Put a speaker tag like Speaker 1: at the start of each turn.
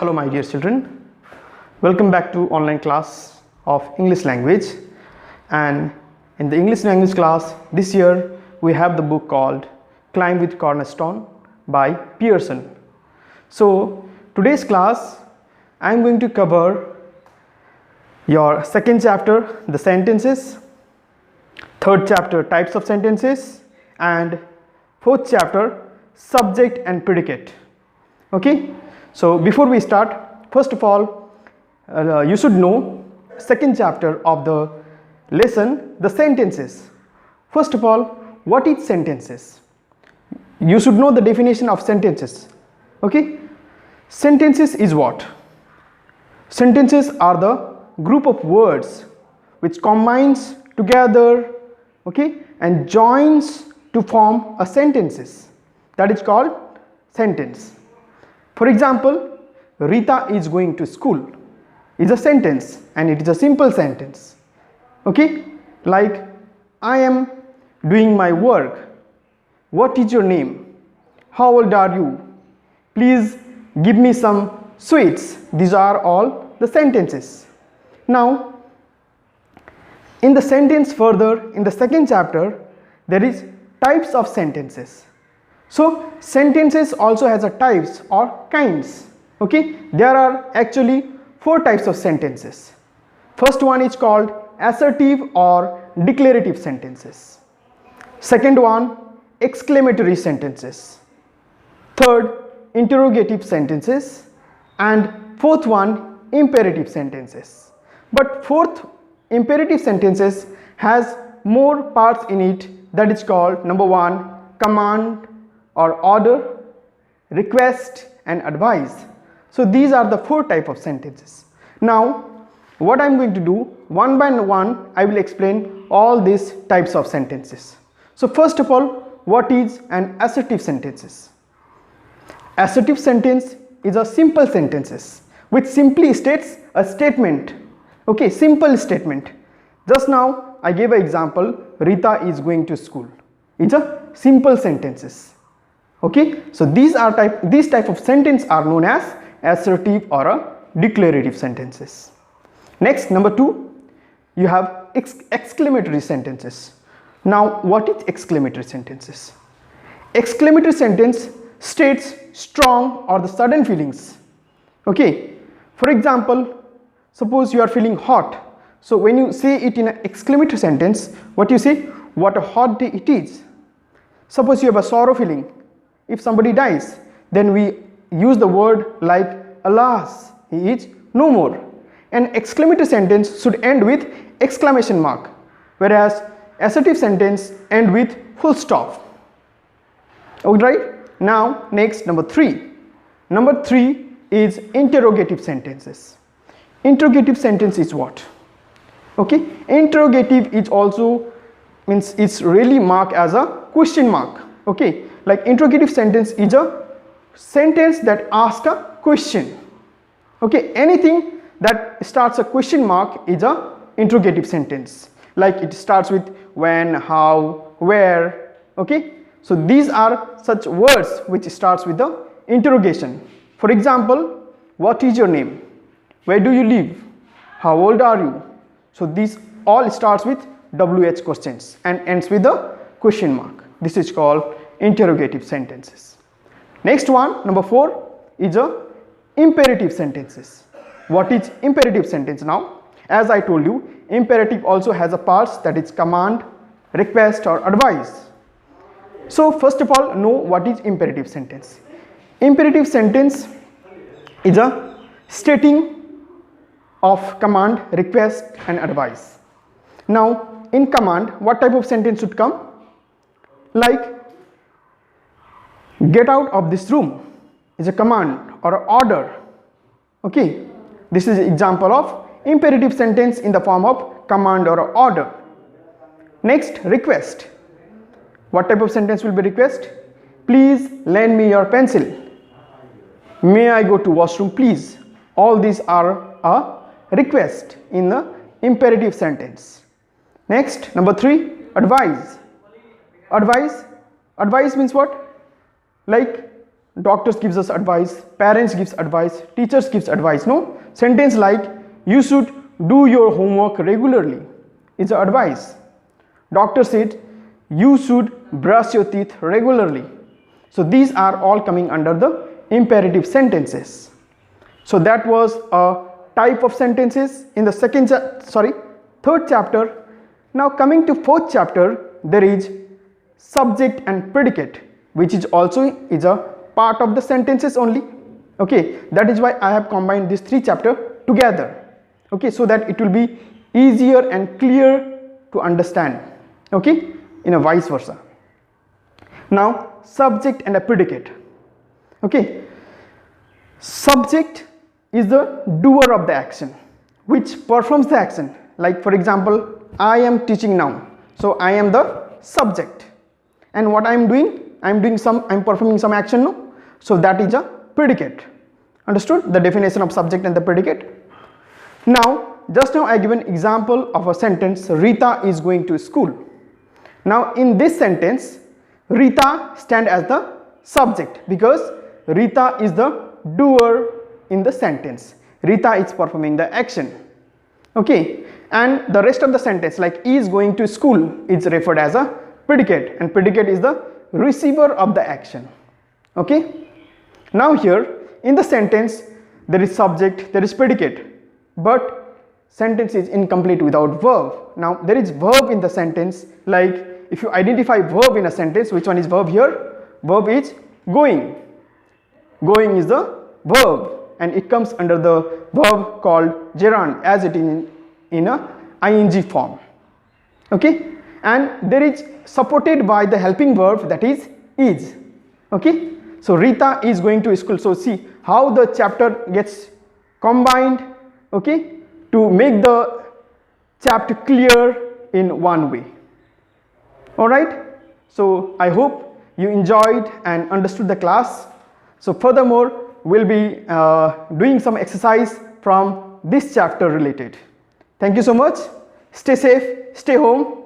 Speaker 1: Hello my dear children, welcome back to online class of English language. And in the English language class this year we have the book called Climb with Cornerstone by Pearson. So today's class I am going to cover your second chapter, the sentences, third chapter, types of sentences, and fourth chapter, subject and predicate. Okay, so before we start, first of all you should know second chapter of the lesson, the sentences. First of all, what is sentences? You should know the definition of sentences. Okay, sentences is what? Sentences are the group of words which combines together, okay, and joins to form a sentences. That is called sentence. For example, Rita is going to school is a sentence and it is a simple sentence. Okay, like I am doing my work. What is your name? How old are you? Please give me some sweets. These are all the sentences. Now, in the sentence further, in the second chapter, there is types of sentences. So sentences also has a types or kinds. Okay, there are actually four types of sentences. First one is called assertive or declarative sentences. Second one, exclamatory sentences. Third, interrogative sentences. And fourth one, imperative sentences. But fourth, imperative sentences has more parts in it. That is called number one, command or order, request and advice. So these are the four types of sentences. Now what I am going to do, one by one I will explain all these types of sentences. So first of all, what is an assertive sentences? Assertive sentence is a simple sentences which simply states a statement. Okay, simple statement. Just now I gave an example, Rita is going to school. It's a simple sentences. Okay, so these type of sentence are known as assertive or a declarative sentences. Next, number two, you have exclamatory sentences. Now what is exclamatory sentences? Exclamatory sentence states strong or the sudden feelings. Okay, for example, suppose you are feeling hot. So when you say it in an exclamatory sentence, what you say? What a hot day it is. Suppose you have a sorrow feeling. If somebody dies, then we use the word like alas, he is no more. An exclamatory sentence should end with exclamation mark, whereas assertive sentence end with full stop. Alright, now next, number three. Number three is interrogative sentences. Interrogative sentence is what? Okay, interrogative is also means it's really marked as a question mark. Okay, like interrogative sentence is a sentence that asks a question. Okay, anything that starts a question mark is a interrogative sentence. Like it starts with when, how, where. Okay, so these are such words which starts with the interrogation. For example, what is your name? Where do you live? How old are you? So these all starts with WH questions and ends with a question mark. This is called interrogative sentences. Next one, number four, is a imperative sentences. What is imperative sentence now? As I told you, imperative also has a parts, that is command, request or advice. So first of all, know what is imperative sentence. Imperative sentence is a stating of command, request and advice. Now in command, what type of sentence should come? Like get out of this room is a command or an order. Okay, this is an example of imperative sentence in the form of command or order. Next, request. What type of sentence will be request? Please lend me your pencil. May I go to washroom please? All these are a request in the imperative sentence. Next, number three, advice. Advice means what? Like doctors gives us advice, parents gives advice, teachers gives advice. No, sentence like you should do your homework regularly is an advice. Doctor said you should brush your teeth regularly. So these are all coming under the imperative sentences. So that was a type of sentences in the third chapter. Now coming to fourth chapter, there is subject and predicate, which is also is a part of the sentences only. Okay, that is why I have combined these three chapters together. Okay, so that it will be easier and clear to understand. Okay, in a vice versa. Now subject and a predicate. Okay, subject is the doer of the action, which performs the action. Like for example, I am teaching now, so I am the subject, and what I am doing, I am performing some action. No, so that is a predicate. Understood the definition of subject and the predicate? Now just now I give an example of a sentence, Rita is going to school. Now in this sentence, Rita stand as the subject because Rita is the doer in the sentence. Rita is performing the action. Okay, and the rest of the sentence like is going to school is referred as a predicate, and predicate is the receiver of the action. Okay, now here in the sentence there is subject, there is predicate, but sentence is incomplete without verb. Now there is verb in the sentence. Like if you identify verb in a sentence, which one is verb here? Verb is going. Going is the verb, and it comes under the verb called gerund as it is in a ing form. Okay, and there is supported by the helping verb, that is. Okay, so Rita is going to school. So see how the chapter gets combined, okay, to make the chapter clear in one way. All right, so I hope you enjoyed and understood the class. So furthermore, we'll be doing some exercise from this chapter related. Thank you so much. Stay safe, stay home.